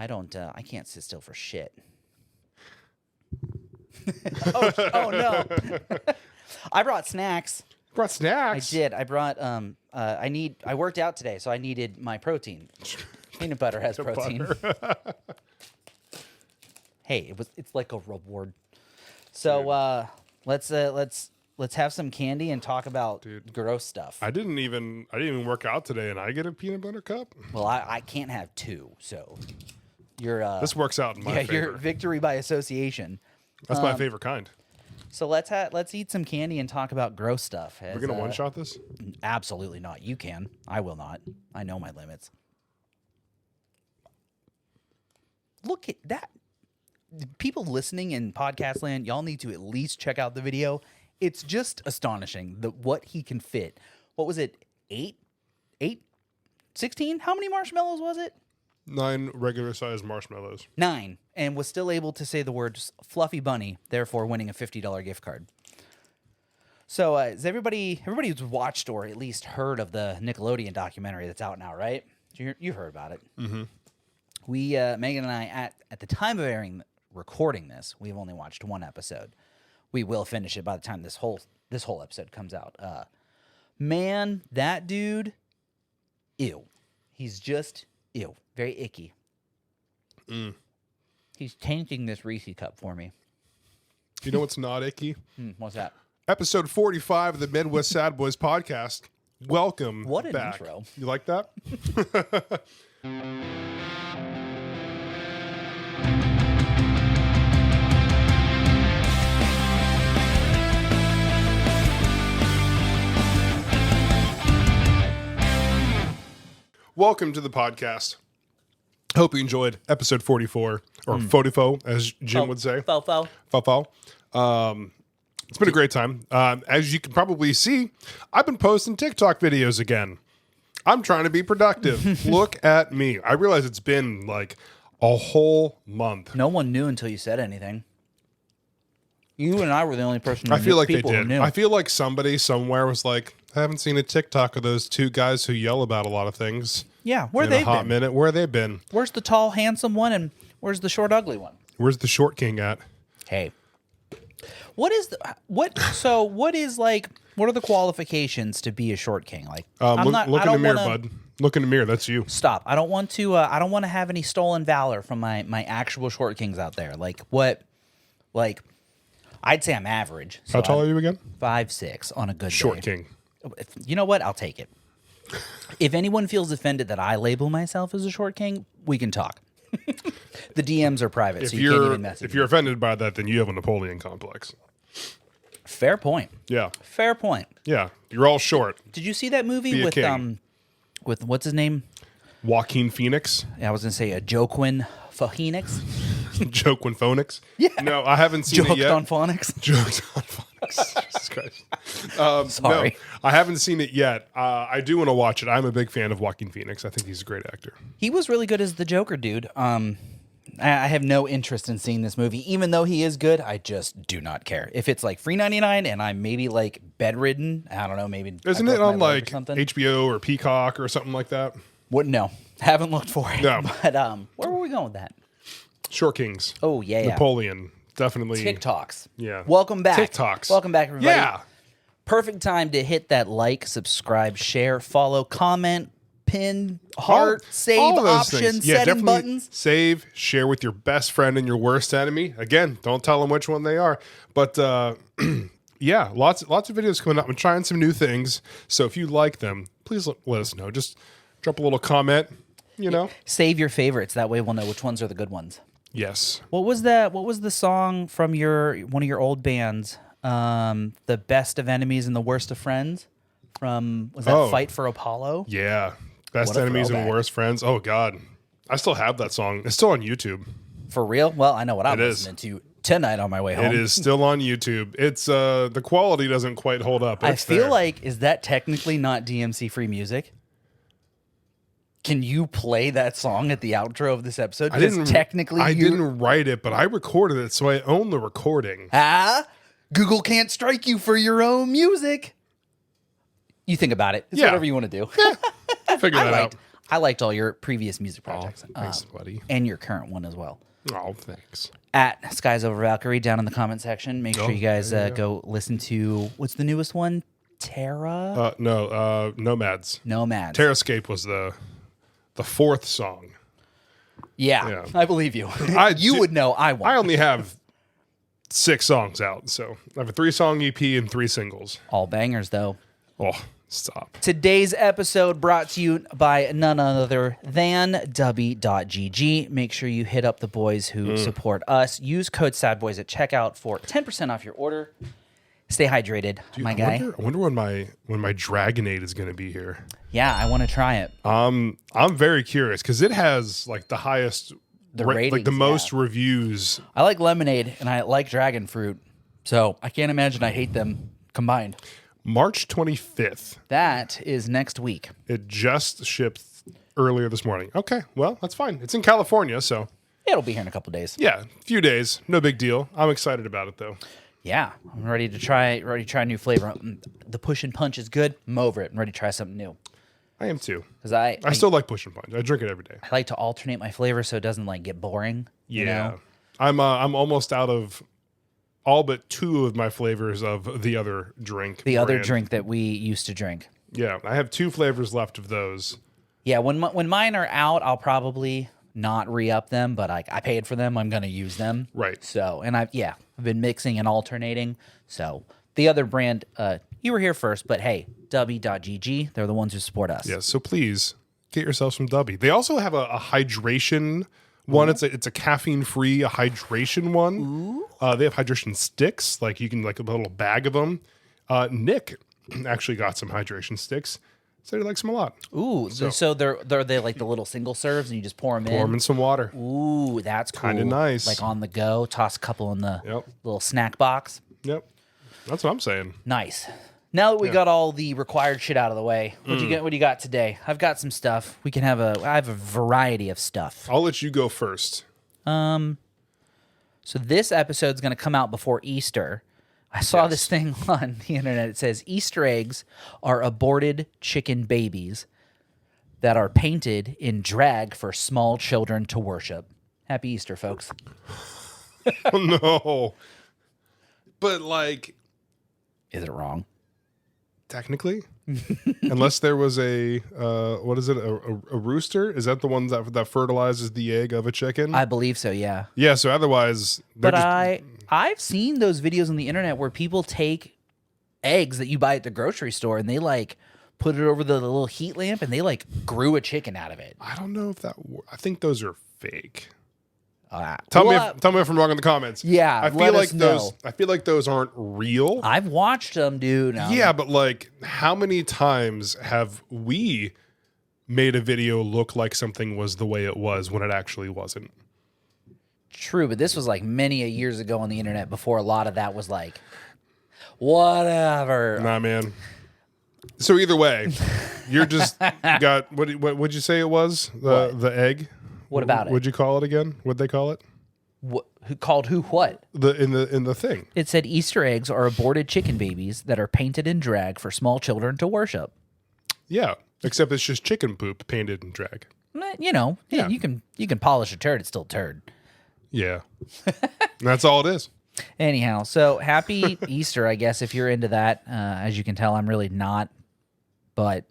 I don't. I can't sit still for shit. oh no! I brought snacks. Brought snacks. I did. I brought. I worked out today, so I needed my protein. Peanut butter has protein. Hey, it's like a reward. So let's have some candy and talk about gross stuff. I didn't even work out today, and I get a peanut butter cup. Well, I can't have two, so you're. This works out in my favor. Your victory by association. That's my favorite kind. So let's eat some candy and talk about gross stuff. We're gonna one shot this? Absolutely not. You can. I will not. I know my limits. Look at that. People listening in podcast land, y'all need to at least check out the video. It's just astonishing what he can fit. What was it? 16? How many marshmallows was it? 9 regular sized marshmallows. 9. And was still able to say the words fluffy bunny, therefore winning a $50 gift card. So is everybody who's watched or at least heard of the Nickelodeon documentary that's out now, right? You heard about it. Mm-hmm. We, Megan and I, at the time of recording this, we've only watched 1 episode. We will finish it by the time this whole episode comes out. Man, that dude, ew. He's just ew. Very icky. He's tainting this Reese cup for me. You know what's not icky? What's that? Episode 45 of the Midwest Sad Boys podcast. Welcome What an back. intro. You like that? Welcome to the podcast. Hope you enjoyed episode 44, or 44, as Jim would say. Fo. It's been a great time. As you can probably see, I've been posting TikTok videos again. I'm trying to be productive. Look at me. I realize it's been like a whole month. No one knew until you said anything. You and I were the only person. I feel like they people who did. knew. I feel like somebody somewhere was like, I haven't seen a TikTok of those 2 guys who yell about a lot of things. Yeah, where in they a hot been? minute. Where they been? Where's the tall, handsome one, and where's the short, ugly one? Where's the short king at? Hey, what is what is like? What are the qualifications to be a short king? Like, Look in the mirror, bud. Look in the mirror. That's you. Stop. I don't want to. I don't want to have any stolen valor from my actual short kings out there. Like what? Like, I'd say I'm average. So How tall are you again? 5'6" on a good Short day. king. You know what? I'll take it. If anyone feels offended that I label myself as a short king, we can talk. The DMs are private, so you can't even message If you're offended by that, then you have a Napoleon complex. Fair point. Yeah. Fair point. Yeah. You're all short. Did you see that movie Be a king. with what's his name? Joaquin Phoenix. Yeah, I was gonna say a Joaquin Phoenix. Joaquin Phoenix. Yeah. No, I haven't seen it Joked yet. on phonics. Joked on Phoenix. Jesus Christ. Sorry. No, I haven't seen it yet. I do want to watch it. I'm a big fan of Joaquin Phoenix. I think he's a great actor. He was really good as the Joker, dude. I have no interest in seeing this movie, even though he is good. I just do not care. If it's like free 99 and I'm maybe like bedridden, I don't know, maybe Isn't I it broke on my leg like or something? HBO or Peacock or something like that? What? No, haven't looked for it. No. But where were we going with that? Short Kings. Oh yeah, Napoleon. Definitely. TikToks. Yeah. Welcome back. TikToks. Welcome back, everybody. Yeah. Perfect time to hit that like, subscribe, share, follow, comment, pin, heart, save all those option, things. Yeah, setting definitely buttons. Save, share with your best friend and your worst enemy. Again, don't tell them which one they are. But yeah, lots of videos coming up. I'm trying some new things. So if you like them, please let us know. Just drop a little comment, you know. Save your favorites. That way we'll know which ones are the good ones. Yes. What was that? What was the song from one of your old bands? The best of enemies and the worst of friends. Was that Fight for Apollo? Yeah. Best What a enemies and throwback. worst friends. Oh God. I still have that song. It's still on YouTube. For real? Well, I know what I'm It is. listening to tonight on my way home. It is still on YouTube. It's the quality doesn't quite hold up. I It's feel there. like, is that technically not DMC free music? Can you play that song at the outro of this episode? Because technically I didn't write it, but I recorded it, so I own the recording. Google can't strike you for your own music. You think about it. It's Yeah. whatever you want to do. I'll figure that out. I liked all your previous music projects. Thanks, buddy. And your current one as well. Oh, thanks. At Skies Over Valkyrie down in the comment section. Make sure you guys go listen to, what's the newest one? Terra? Nomads. Nomads. Terrascape was the fourth song. Yeah, I believe you. You would know. I won't. I only have 6 songs out, so I have a 3-song EP and 3 singles. All bangers, though. Oh, stop. Today's episode brought to you by none other than Dubby.gg. Make sure you hit up the boys who support us. Use code SADBOYS at checkout for 10% off your order. Stay hydrated, my guy. I wonder when my Dragonade is going to be here. Yeah, I want to try it. I'm very curious because it has like the highest, ratings, like the most reviews. I like lemonade and I like dragon fruit, so I can't imagine I hate them combined. March 25th. That is next week. It just shipped earlier this morning. Okay, well, that's fine. It's in California, so. It'll be here in a couple days. Yeah, a few days. No big deal. I'm excited about it, though. Yeah, I'm ready to try a new flavor. The push and punch is good. I'm over it. I'm ready to try something new. I am too. Because I still like push and punch. I drink it every day. I like to alternate my flavor so it doesn't like get boring. Yeah. You know? I'm almost out of all but 2 of my flavors of the other drink. The other drink that we used to drink. Yeah, I have 2 flavors left of those. Yeah, when mine are out, I'll probably not re-up them, but I paid for them. I'm going to use them. Right. So, and I've been mixing and alternating. So the other brand, you were here first, but hey, Dubby.gg, they're the ones who support us. Yeah, so please get yourself some Dubby. They also have a hydration one. It's a caffeine-free hydration one. Ooh. They have hydration sticks. Like you can like a little bag of them. Nick actually got some hydration sticks. Said he likes them a lot. Ooh, so they're they like the little single serves and you just pour them in? Pour them in some water. Ooh, that's cool. Kinda nice. Like on the go, toss a couple in the Yep. little snack box. Yep. That's what I'm saying. Nice. Now that we got all the required shit out of the way, what do you got today? I've got some stuff. I have a variety of stuff. I'll let you go first. So this episode's going to come out before Easter. I saw this thing on the internet. It says Easter eggs are aborted chicken babies that are painted in drag for small children to worship. Happy Easter, folks. Oh, no. But like... Is it wrong? Technically. Unless there was a, what is it? A rooster? Is that the one that fertilizes the egg of a chicken? I believe so, yeah. Yeah, so otherwise... But I've seen those videos on the internet where people take eggs that you buy at the grocery store and they like put it over the little heat lamp and they like grew a chicken out of it. I don't know if that... I think those are fake. Tell me if I'm wrong in the comments. Yeah, I feel like those aren't real. I've watched them, dude. Yeah, but like, how many times have we made a video look like something was the way it was when it actually wasn't? True, but this was like many a years ago on the internet before a lot of that was like, whatever. Nah, man. So either way, you're just got what'd you say it was? The egg. What about it? What'd you call it again? What'd they call it? Who called who what? In the thing. It said Easter eggs are aborted chicken babies that are painted in drag for small children to worship. Yeah, except it's just chicken poop painted in drag. You know, Yeah. you can polish a turd, it's still a turd. Yeah. That's all it is. Anyhow, so happy Easter, I guess, if you're into that. As you can tell, I'm really not. But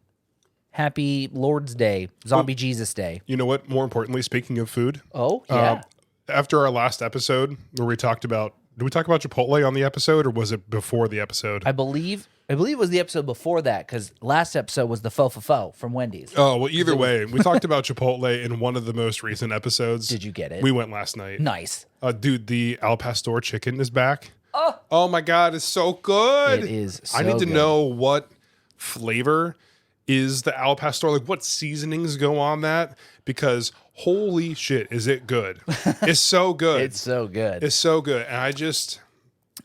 happy Lord's Day, Zombie Jesus Day. You know what? More importantly, speaking of food. Oh, yeah. After our last episode where we talked about... Did we talk about Chipotle on the episode or was it before the episode? I believe it was the episode before that because last episode was the faux from Wendy's. Oh, well, either way, we talked about Chipotle in one of the most recent episodes. Did you get it? We went last night. Nice. Dude, the Al Pastor chicken is back. Oh my God, it's so good. It is so I need to good. know what flavor is the Al Pastor, like what seasonings go on that, because holy shit, is it good. It's so good. It's so good. It's so good. And I just...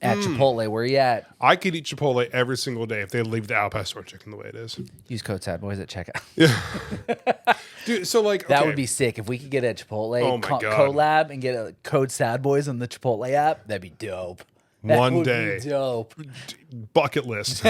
At Chipotle, where you at? I could eat Chipotle every single day if they leave the Al Pastor chicken the way it is. Use code SADBOYS at checkout. Yeah. Dude, so like... That okay. would be sick. If we could get a Chipotle Oh my God. collab and get a code SADBOYS on the Chipotle app, that'd be dope. That one would day. be dope. Bucket list.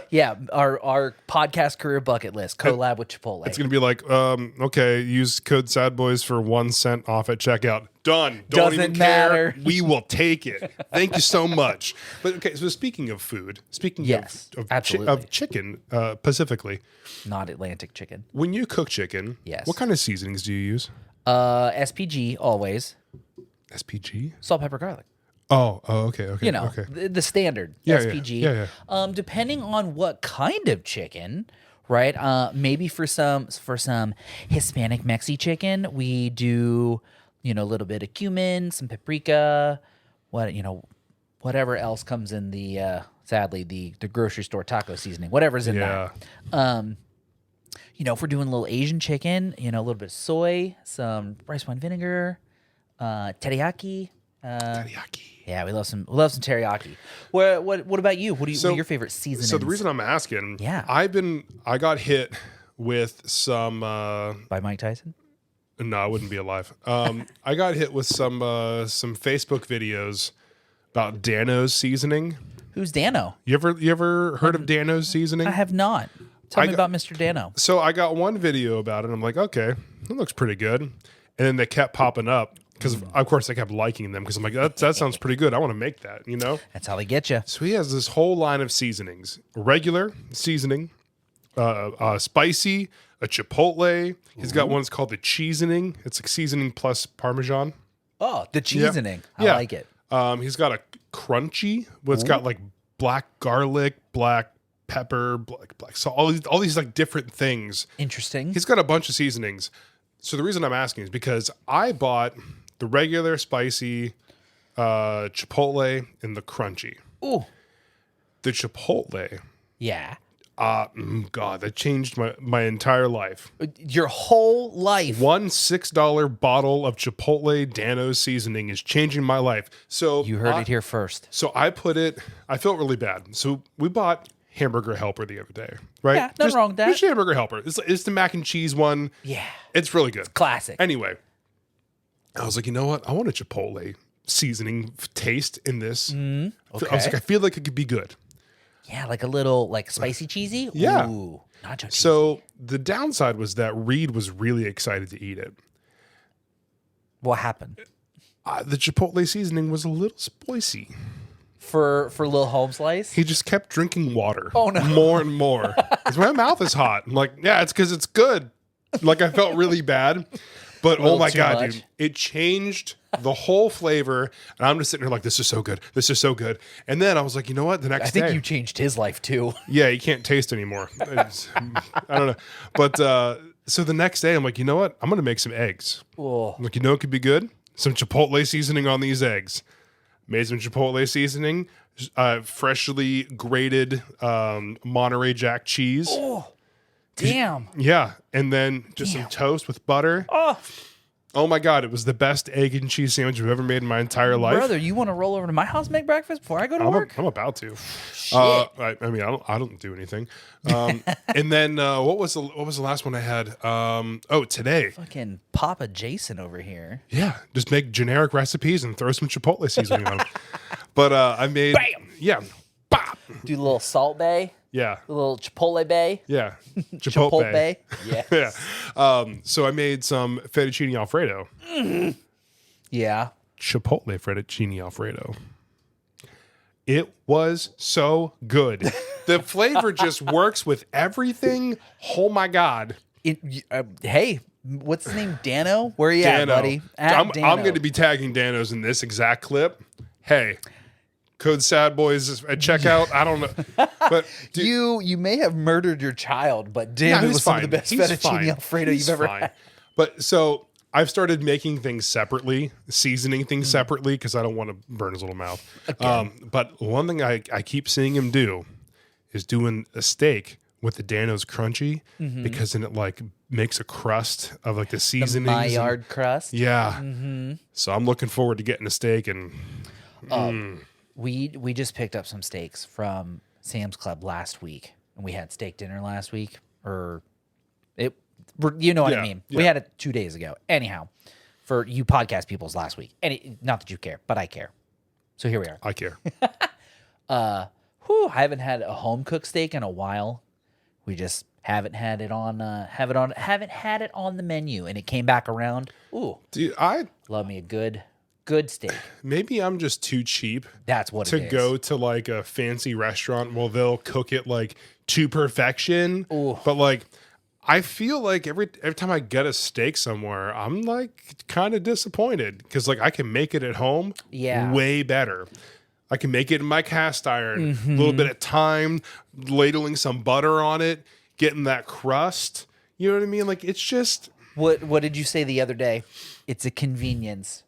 Yeah, our podcast career bucket list collab with Chipotle. It's gonna be like, okay, use code SADBOYS for 1 cent off at checkout. Done. Don't Doesn't even matter. care. We will take it. Thank you so much. But okay, so speaking of food, speaking Yes, absolutely. of chicken, specifically, Not Atlantic chicken. when you cook chicken, Yes. what kind of seasonings do you use? SPG always. SPG? Salt, pepper, garlic. Oh, okay. You know, okay. the standard Yeah, SPG. yeah. Depending on what kind of chicken, right? Maybe for some Hispanic Mexi chicken, we do, a little bit of cumin, some paprika, whatever else comes in the sadly the grocery store taco seasoning, whatever's in Yeah. that. If we're doing a little Asian chicken, a little bit of soy, some rice wine vinegar, teriyaki. Teriyaki. Yeah, we love some teriyaki. What about you? What are your favorite seasonings? So the reason I'm asking, Yeah. I got hit with some. by Mike Tyson? No, I wouldn't be alive. I got hit with some Facebook videos about Dano's seasoning. Who's Dano? You ever heard of Dano's seasoning? I have not. Tell me about Mr. Dano. So I got one video about it. And I'm like, okay, that looks pretty good. And then they kept popping up because, of course, I kept liking them because I'm like, that sounds pretty good. I want to make that, That's how they get you. So he has this whole line of seasonings: regular seasoning, spicy, a chipotle. He's got one that's called the cheesening. It's like seasoning plus Parmesan. Oh, the cheesening. I Yeah. like it. He's got a crunchy, what's got like black garlic, black pepper, black salt, all these like different things. Interesting. He's got a bunch of seasonings. So the reason I'm asking is because I bought the regular spicy chipotle and the crunchy. Ooh. The chipotle, Yeah. God, that changed my entire life. Your whole life. One $6 bottle of Chipotle Dano's seasoning is changing my life. So You heard it here first. So I felt really bad. So we bought Hamburger Helper the other day, right? Yeah, nothing wrong with that. Just Hamburger Helper. It's the mac and cheese one. Yeah. It's really good. Classic. Anyway, I was like, you know what? I want a Chipotle seasoning taste in this. Okay. I was like, I feel like it could be good. Yeah, like a little spicy cheesy. Yeah. Ooh, nacho cheese. So the downside was that Reed was really excited to eat it. What happened? The Chipotle seasoning was a little spicy. For Lil Home Slice? He just kept drinking water. Oh, no. More and more. 'Cause my mouth is hot. I'm like, yeah, it's because it's good. Like I felt really bad. But oh my too God, much. dude. It changed the whole flavor. And I'm just sitting here like, this is so good. This is so good. And then I was like, you know what? The next I think day. you changed his life too. Yeah, you can't taste anymore. I don't know. But so the next day, I'm like, you know what? I'm going to make some eggs. Oh. I'm like, you know it could be good? Some Chipotle seasoning on these eggs. Made some Chipotle seasoning, freshly grated Monterey Jack cheese. Oh, damn. Yeah. And then just some toast with butter. Oh my God. It was the best egg and cheese sandwich I've ever made in my entire life. Brother, you want to roll over to my house and make breakfast before I go to work? I'm about to. Shit. I mean, I don't do anything. And then what was the last one I had? Today. Fucking Papa Jason over here. Yeah, just make generic recipes and throw some Chipotle seasoning on them. But I made, Bam! yeah, bop, Do a little Salt Bay, yeah, a little Chipotle Bay. yeah, Chipotle Bay. Yeah. yeah. So I made some fettuccine alfredo, Yeah. Chipotle fettuccine alfredo. It was so good. The flavor just works with everything. Oh my God. Hey, what's his name? Dano? Where are you at, buddy? I'm going to be tagging Dano's in this exact clip. Hey, code SADBOYS at checkout. I don't know, but dude, You may have murdered your child, but damn, no, it he's was some of fine. the best He's fettuccine fine. Alfredo He's you've ever fine. had. But so I've started making things separately, seasoning things separately because I don't want to burn his little mouth. But one thing I keep seeing him do is doing a steak with the Dano's crunchy because then it like makes a crust of like the seasonings. My yard crust. Yeah. So I'm looking forward to getting a steak and We just picked up some steaks from Sam's Club last week, and we had steak dinner last week. You know what I Yeah, mean? yeah. We had it 2 days ago. Anyhow, for you podcast people's last week. Not that you care, but I care. So here we are. I care. I haven't had a home cooked steak in a while. We just haven't had it on haven't had it on the menu, and it came back around. Ooh, Dude, I love me a good steak. maybe I'm just too cheap That's what to it is. go to like a fancy restaurant. Well, they'll cook it like to perfection. Ooh. But like I feel like every time I get a steak somewhere, I'm like kind of disappointed because like I can make it at home way better. I can make it in my cast iron, a little bit of time, ladling some butter on it, getting that crust. You know what I mean? Like it's just What did you say the other day? It's a convenience.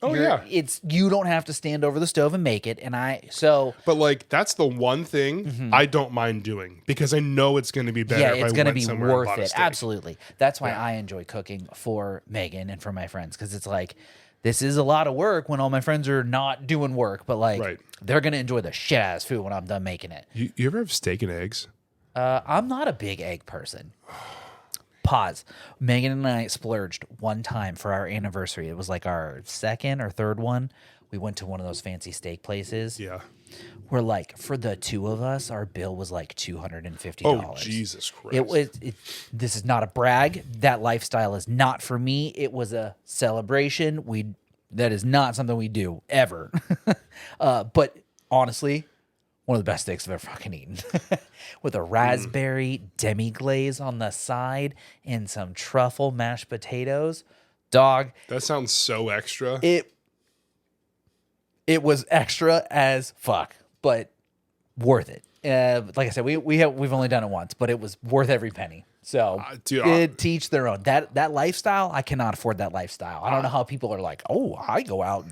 Oh, It's you don't have to stand over the stove and make it, But like that's the one thing I don't mind doing because I know it's going to be better. Yeah, if it's going to be somewhere and worth bought a it. steak. Absolutely. That's why I enjoy cooking for Megan and for my friends, because it's like this is a lot of work when all my friends are not doing work, but like they're gonna enjoy the shit out of food when I'm done making it. You ever have steak and eggs? I'm not a big egg person. Pause. Megan and I splurged one time for our anniversary. It was like our second or third one. We went to one of those fancy steak places. Yeah. Where like for the two of us, our bill was like $250. Oh, Jesus Christ. This is not a brag. That lifestyle is not for me. It was a celebration. That is not something we do ever. But honestly, one of the best steaks I've ever fucking eaten. With a raspberry demi-glaze on the side and some truffle mashed potatoes. Dog. That sounds so extra. It was extra as fuck, but worth it. Like I said, we've only done it once, but it was worth every penny. So teach their own. That lifestyle, I cannot afford that lifestyle. I don't know how people are like, oh, I go out.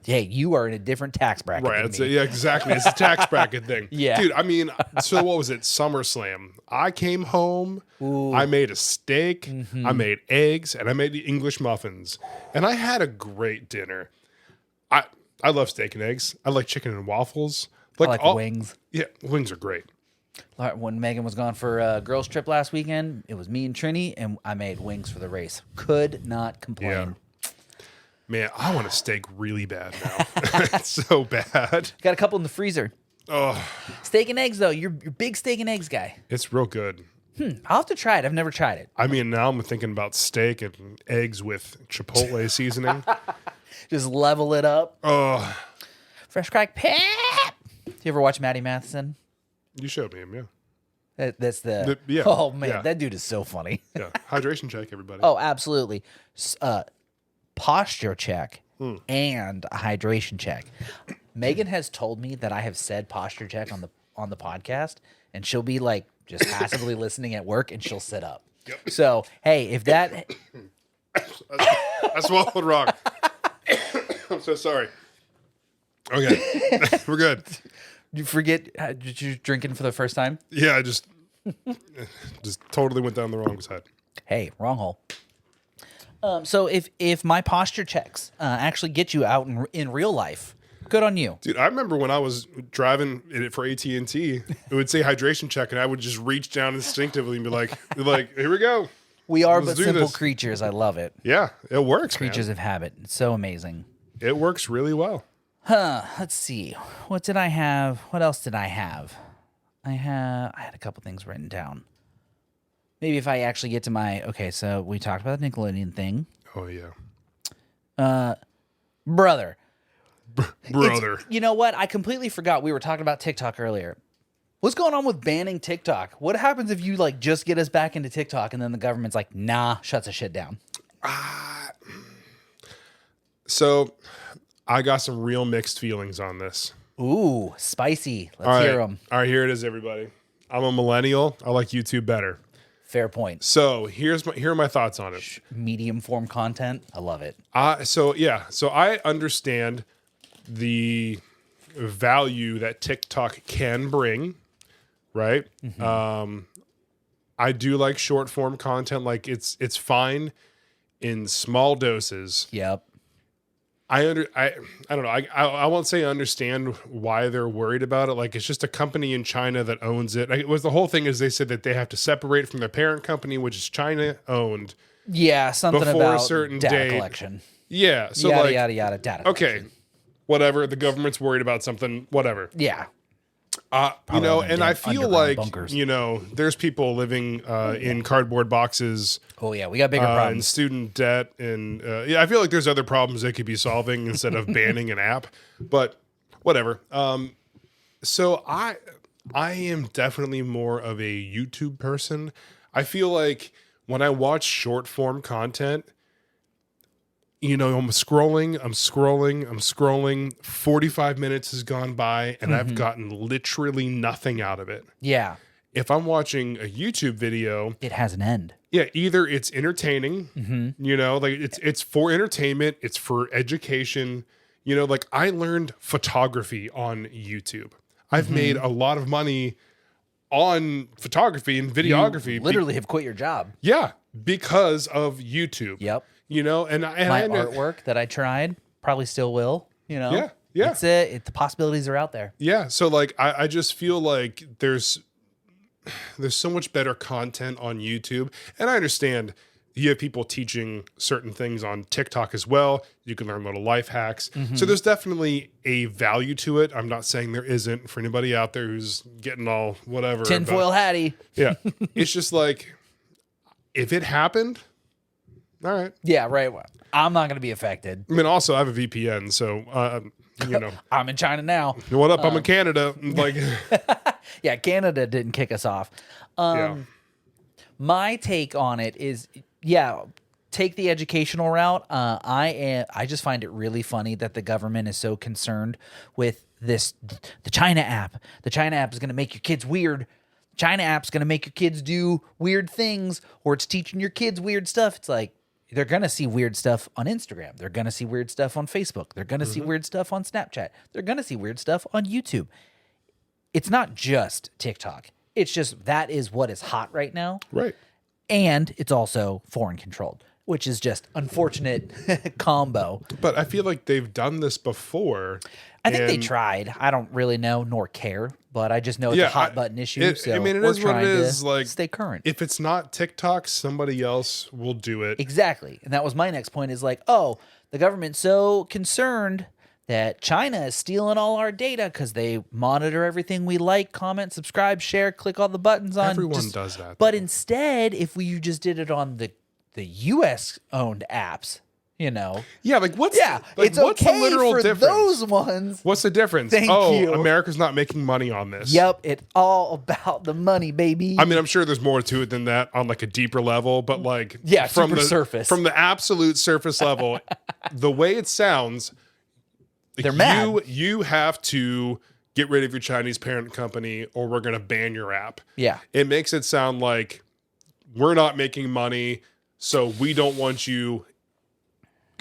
Hey, you are in a different tax bracket. Right. Than me. Yeah, exactly. It's a tax bracket thing. Yeah. Dude, I mean, so what was it? SummerSlam. I came home. Ooh. I made a steak. I made eggs, and I made the English muffins. And I had a great dinner. I love steak and eggs. I like chicken and waffles. I like wings. Yeah, wings are great. When Megan was gone for a girls' trip last weekend, it was me and Trini, and I made wings for the race. Could not complain. Yeah. Man, I want a steak really bad now. It's so bad. Got a couple in the freezer. Oh, steak and eggs, though. You're a big steak and eggs guy. It's real good. I'll have to try it. I've never tried it. I mean, now I'm thinking about steak and eggs with Chipotle seasoning. Just level it up. Oh. Fresh crack pep. Do you ever watch Matty Matheson? You showed me him, yeah. That's the yeah. Oh, man. Yeah. That dude is so funny. Yeah. Hydration check, everybody. Oh, absolutely. Posture check and a hydration check. Megan has told me that I have said posture check on the podcast, and she'll be like just passively listening at work, and she'll sit up. Yep. So, hey, if that... I swallowed wrong. I'm so sorry. Okay. We're good. You forget you're drinking for the first time? Yeah, I just totally went down the wrong side. Hey, wrong hole. So if my posture checks actually get you out in real life, good on you. Dude, I remember when I was driving it for AT&T, it would say hydration check, and I would just reach down instinctively and be like, here we go. We are but simple creatures. I love it. Yeah, it works, Creatures of habit. It's so amazing. It works really well. Let's see. What did I have? What else did I have? I had a couple things written down. Maybe if I actually get to my... Okay, so we talked about the Nickelodeon thing. Oh, yeah. Brother. Brother. You know what? I completely forgot we were talking about TikTok earlier. What's going on with banning TikTok? What happens if you like just get us back into TikTok and then the government's like, nah, shuts the shit down? So I got some real mixed feelings on this. Ooh, spicy. Let's hear them. All right, here it is, everybody. I'm a millennial. I like YouTube better. Fair point. So here are my thoughts on it. Medium form content. I love it. So I understand the value that TikTok can bring, right? I do like short form content. Like it's fine in small doses. Yep. I don't know. I won't say I understand why they're worried about it. Like it's just a company in China that owns it. It was the whole thing is they said that they have to separate from their parent company, which is China owned. Yeah, something before about a certain data date. collection. Yeah. So yada, like, yada, yada, data okay. collection. whatever. The government's worried about something, whatever. Yeah. You know, in and I damn feel underground like, bunkers. you know, there's people living in cardboard boxes Oh yeah, we got bigger and problems. student debt. And yeah, I feel like there's other problems they could be solving instead of banning an app, but whatever. So I am definitely more of a YouTube person. I feel like when I watch short form content, you know, I'm scrolling. 45 minutes has gone by and I've gotten literally nothing out of it. Yeah. If I'm watching a YouTube video, It has an end. yeah, either it's entertaining, you know, like it's for entertainment, it's for education. You know, like I learned photography on YouTube. I've made a lot of money on photography and videography. You literally have quit your job. Yeah, because of YouTube. Yep. You know, and My I know, artwork that I tried, probably still will, you know? Yeah, yeah. It's the possibilities are out there. yeah. So like, I just feel like there's so much better content on YouTube, and I understand you have people teaching certain things on TikTok as well. You can learn little life hacks. So there's definitely a value to it. I'm not saying there isn't for anybody out there who's getting all whatever. Tinfoil hattie. Yeah. It's just like, if it happened, all right. Yeah, right. Well, I'm not going to be affected. I mean, also I have a VPN, so you know, I'm in China now. what up? I'm in Canada. Like, Yeah, Canada didn't kick us off. yeah, My take on it is, yeah, take the educational route. I just find it really funny that the government is so concerned with this. The China app. The China app is going to make your kids weird. China app's going to make your kids do weird things, or it's teaching your kids weird stuff. It's like, they're going to see weird stuff on Instagram. They're going to see weird stuff on Facebook. They're going to see weird stuff on Snapchat. They're going to see weird stuff on YouTube. It's not just TikTok. It's just that is what is hot right now. right. And it's also foreign controlled, which is just unfortunate combo. But I feel like they've done this before. I think they and- tried. I don't really know nor care, but I just know it's a hot button issue. I mean, it we're is what it trying to is. Like, stay current. if it's not TikTok, somebody else will do it. Exactly. And that was my next point is like, oh, the government's so concerned that China is stealing all our data because they monitor everything we like, comment, subscribe, share, click all the buttons on. Everyone does that. But instead, if we just did it on the U.S. owned apps, you know. Yeah, like what's Yeah, like, it's what's okay the literal for difference? those ones. What's the difference? Thank you. America's not making money on this. Yep, it's all about the money, baby. I mean, I'm sure there's more to it than that on like a deeper level, but like Yeah, from super the surface. from the absolute surface level, the way it sounds, like, They're mad. You have to get rid of your Chinese parent company or we're going to ban your app. Yeah. It makes it sound like we're not making money, so we don't want you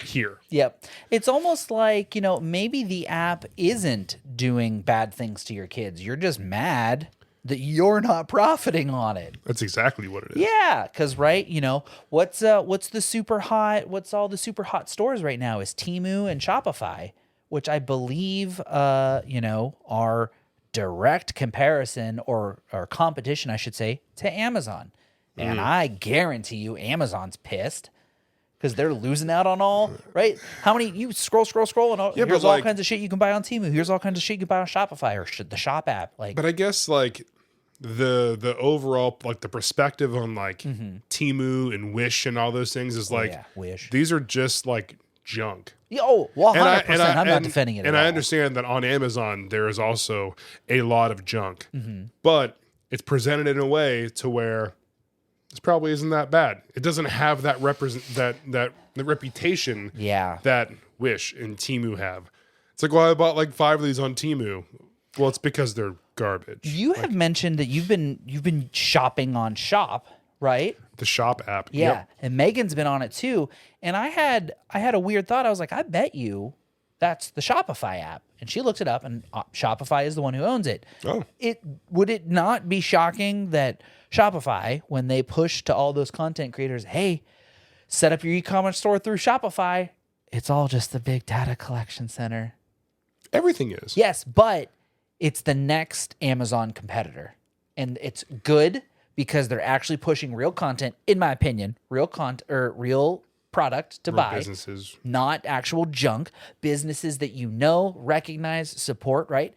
here. Yep. It's almost like, you know, maybe the app isn't doing bad things to your kids. You're just mad that you're not profiting on it. That's exactly what it is. Yeah, because right, you know, what's the super hot? What's all the super hot stores right now is Temu and Shopify, which I believe, you know, are direct comparison or competition, I should say, to Amazon. And I guarantee you, Amazon's pissed because they're losing out on all, right? How many, you scroll, and all, Yeah, here's but all like- kinds of shit you can buy on Temu. Here's all kinds of shit you can buy on Shopify or the Shop app. Like, But I guess like the overall like the perspective on like Temu and Wish and all those things is like yeah, Wish. these are just like junk. Yeah, oh, 100%. I'm not and- defending it And at I all. understand that on Amazon there is also a lot of junk, Mm-hmm. but it's presented in a way to where this probably isn't that bad. It doesn't have that that the reputation Yeah. that Wish and Temu have. It's like, well, I bought like 5 of these on Temu. Well, it's because they're garbage. You have mentioned that you've been shopping on Shop, right? The Shop app. Yeah, Yep. and Megan's been on it too. And I had a weird thought. I was like, I bet you that's the Shopify app. And she looked it up, and Shopify is the one who owns it. Oh. Would it not be shocking that Shopify, when they push to all those content creators, hey, set up your e-commerce store through Shopify, it's all just the big data collection center. Everything is. Yes, but it's the next Amazon competitor. And it's good because they're actually pushing real content, in my opinion, real product to Real buy, businesses. not actual junk. Businesses that you know, recognize, support, right?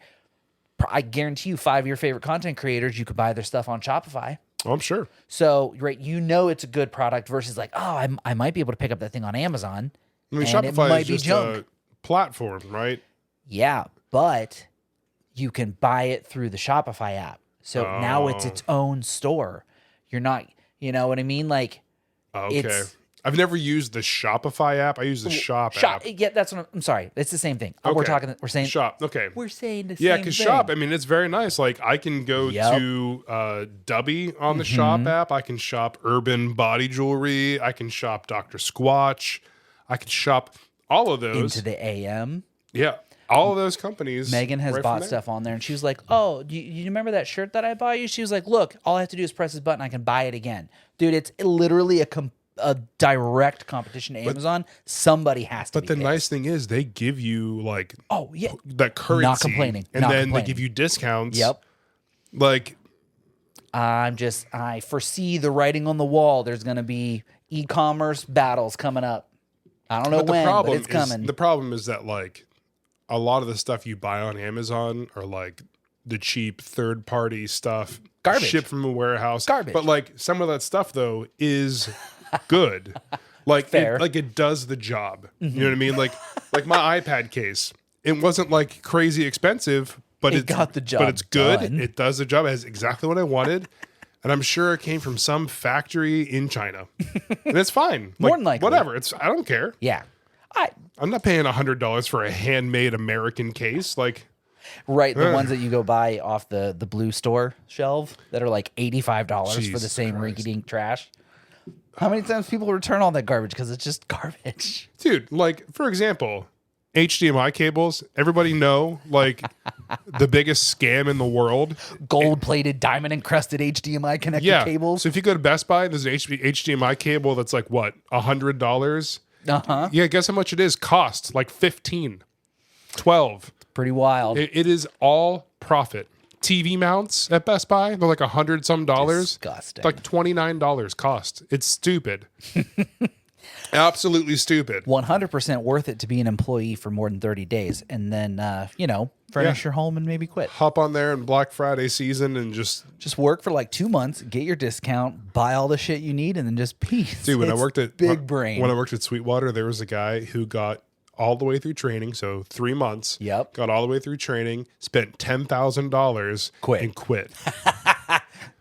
I guarantee you 5 of your favorite content creators, you could buy their stuff on Shopify. Oh, I'm sure. So, right, you know it's a good product versus like, oh, I might be able to pick up that thing on Amazon. I mean, and it Shopify might is be just junk. a platform, right? Yeah, but you can buy it through the Shopify app. So now it's its own store. You're not, you know what I mean? Like, Okay. it's I've never used the Shopify app. I use the Shop app. Yeah, that's what I'm sorry. It's the same thing. Okay. We're saying Shop. Okay. We're saying the Yeah, same because thing. Shop, I mean, it's very nice. Like, I can go Yep. to Dubby on the Shop app. I can shop Urban Body Jewelry. I can shop Dr. Squatch. I can shop all of those. Into the AM. Yeah. All of those companies. Megan has right from bought there. stuff on there, and she was like, "Oh, you remember that shirt that I bought you?" She was like, "Look, all I have to do is press this button, I can buy it again, dude." It's literally a direct competition to Amazon. Somebody has to. But the nice thing is, they give you like oh yeah, that currency. Not complaining. And Not then complaining. they give you discounts. Yep. Like, I foresee the writing on the wall. There's going to be e-commerce battles coming up. I don't know when, but it's coming. The problem is that like a lot of the stuff you buy on Amazon are like the cheap third-party stuff, Garbage. shipped from a warehouse. Garbage. But like some of that stuff though is good. Like Fair. it does the job. You know what I mean? Like my iPad case. It wasn't like crazy expensive, but It got the job But it's good. done. It does the job. It has exactly what I wanted. And I'm sure it came from some factory in China. And it's fine. More than likely. Whatever. I don't care. Yeah. I'm not paying $100 for a handmade American case. Like, Right, the ones that you go buy off the blue store shelf that are like $85 for the Jesus same Christ. rinky-dink trash. How many times people return all that garbage because it's just garbage? dude, like, for example, HDMI cables, everybody know, like, the biggest scam in the world. Gold-plated, diamond-encrusted HDMI connected Yeah. cables. So if you go to Best Buy, there's an HDMI cable that's like, what, $100? Uh-huh. Yeah, guess how much it is? Cost, like 15, 12. Pretty wild. It is all profit. TV mounts at Best Buy, they're like $100 some. Disgusting. Like $29 cost. It's stupid. Absolutely stupid. 100% worth it to be an employee for more than 30 days and then, furnish your home and maybe quit. Hop on there in Black Friday season and just Work for like 2 months, get your discount, buy all the shit you need, and then just peace. dude. When I It's worked at Big Brain. when I worked at Sweetwater, there was a guy who got all the way through training, so 3 months. Yep. Got all the way through training, spent $10,000, Quit. and quit.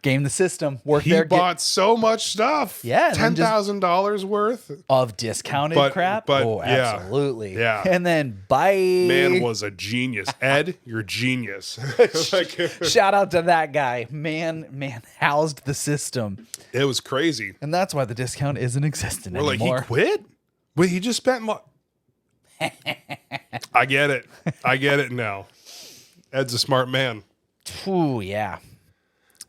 Game the system. Work He there. bought so much stuff. Yeah, and then just- $10,000 worth. Of discounted But- crap? but, oh, yeah. absolutely. Yeah. And then bye. Man was a genius. Ed, you're a genius. Like, Shout out to that guy. Man housed the system. it was crazy. And that's why the discount isn't existent We're like, anymore. he quit? Wait, he just spent I get it. I get it now. Ed's a smart man. Ooh, yeah.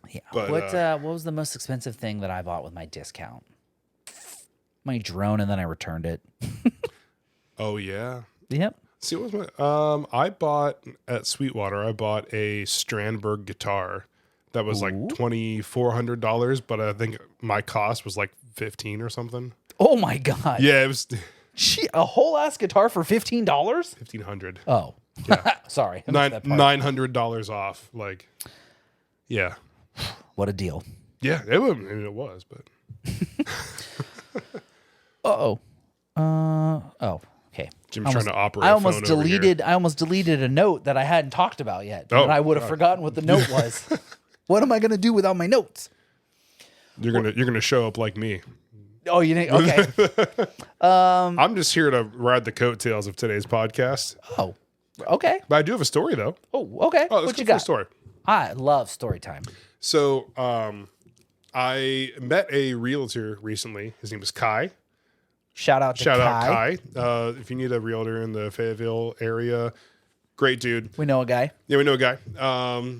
Yeah. But, what was the most expensive thing that I bought with my discount? My drone, and then I returned it. Oh, yeah. Yep. See, what was my? I bought at Sweetwater. I bought a Strandberg guitar that was like $2,400, but I think my cost was like 15 or something. Oh my god. Yeah, it was A whole ass guitar for $15? 1,500. Oh. Yeah. Sorry. I missed that part. $900 off. Like, yeah, What a deal. yeah. It was, but Okay. Jim's trying to operate. I a almost phone over here. deleted. I almost deleted a note that I hadn't talked about yet. Oh, and I would have forgotten what the note was. What am I going to do without my notes? You're gonna show up like me. Oh, you didn't. Okay. I'm just here to ride the coattails of today's podcast. Oh. Okay. But I do have a story though. Oh. Okay. Oh, let's What go you for got? a story. I love story time. So, I met a realtor recently. His name is Kai. Shout out to Shout Kai. out Kai. If you need a realtor in the Fayetteville area, great dude. We know a guy. Yeah, we know a guy.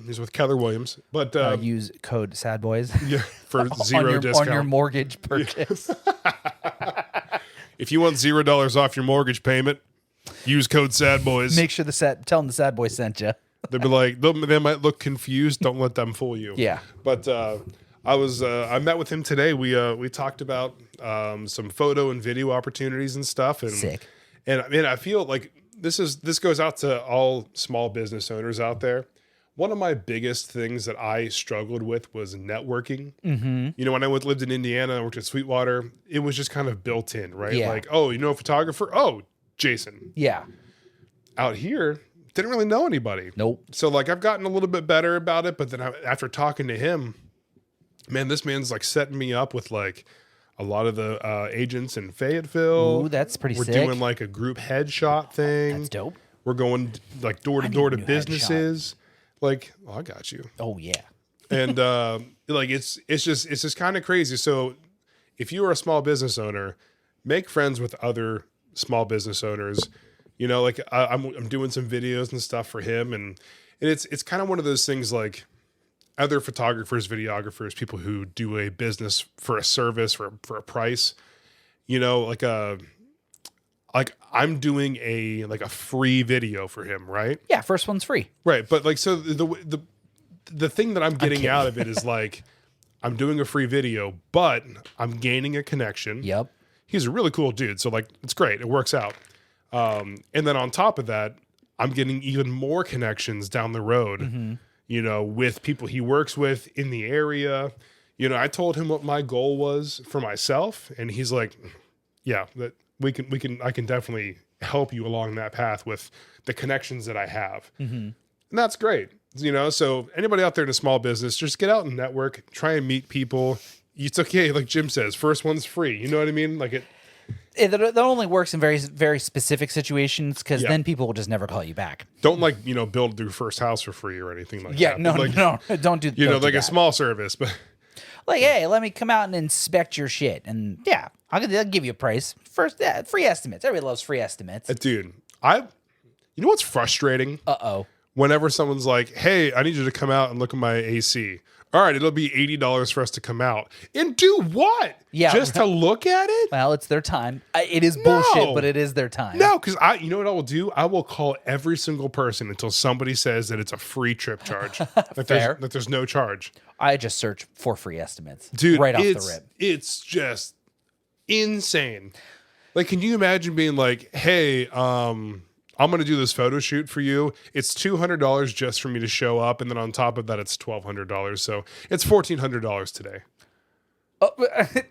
He's with Keller Williams, but Use code SADBOYS yeah, for zero discount. on your mortgage purchase. If you want $0 off your mortgage payment, use code SADBOYS. Make sure tell them the sad boy sent you. They'll be like, they might look confused. Don't let them fool you. Yeah. But I met with him today. We talked about some photo and video opportunities and stuff. And Sick. And I mean, I feel like this goes out to all small business owners out there. One of my biggest things that I struggled with was networking. Mm-hmm. You know, when I lived in Indiana, I worked at Sweetwater, it was just kind of built in, right? Yeah. Like, oh, you know a photographer? Oh, Jason. Yeah. Out here, didn't really know anybody. Nope. So like I've gotten a little bit better about it, but then after talking to him, man, this man's like setting me up with like a lot of the agents in Fayetteville. Ooh, that's pretty We're sick. doing like a group headshot thing. That's dope. We're going like door to door to new businesses. Like, oh, I got you. Oh yeah. And like it's just kind of crazy. So if you are a small business owner, make friends with other small business owners. You know, like I'm doing some videos and stuff for him, and it's kind of one of those things like other photographers, videographers, people who do a business for a service for a price. You know, like I'm doing a free video for him, right? Yeah. First one's free. Right, but like so the thing that I'm getting out of it is like I'm doing a free video, but I'm gaining a connection. Yep. He's a really cool dude, so like it's great. It works out. And then on top of that, I'm getting even more connections down the road, you know, with people he works with in the area. You know, I told him what my goal was for myself, and he's like, yeah, that I can definitely help you along that path with the connections that I have. And that's great. You know, so anybody out there in a small business, just get out and network, try and meet people. It's okay. Like Jim says, first one's free. You know what I mean? Like That only works in very, very specific situations because Yeah. then people will just never call you back. don't like, you know, build their first house for free or anything like Yeah, that. no, But, like, no, don't do. You know, don't do like a that. small service, but Like, hey, let me come out and inspect your shit, and yeah, I'll give you a price. First, yeah, free estimates. Everybody loves free estimates. dude, you know what's frustrating? Uh-oh. Whenever someone's like, hey, I need you to come out and look at my AC. All right, it'll be $80 for us to come out. And do what? Yeah. Just to look at it? Well, it's their time. It is bullshit, but it is their time. No, because you know what I will do? I will call every single person until somebody says that it's a free trip charge. Fair. That there's no charge. I just search for free estimates. Dude, right off the rip. It's just insane. Like, can you imagine being like, hey, I'm going to do this photo shoot for you. It's $200 just for me to show up. And then on top of that, it's $1,200. So it's $1,400 today.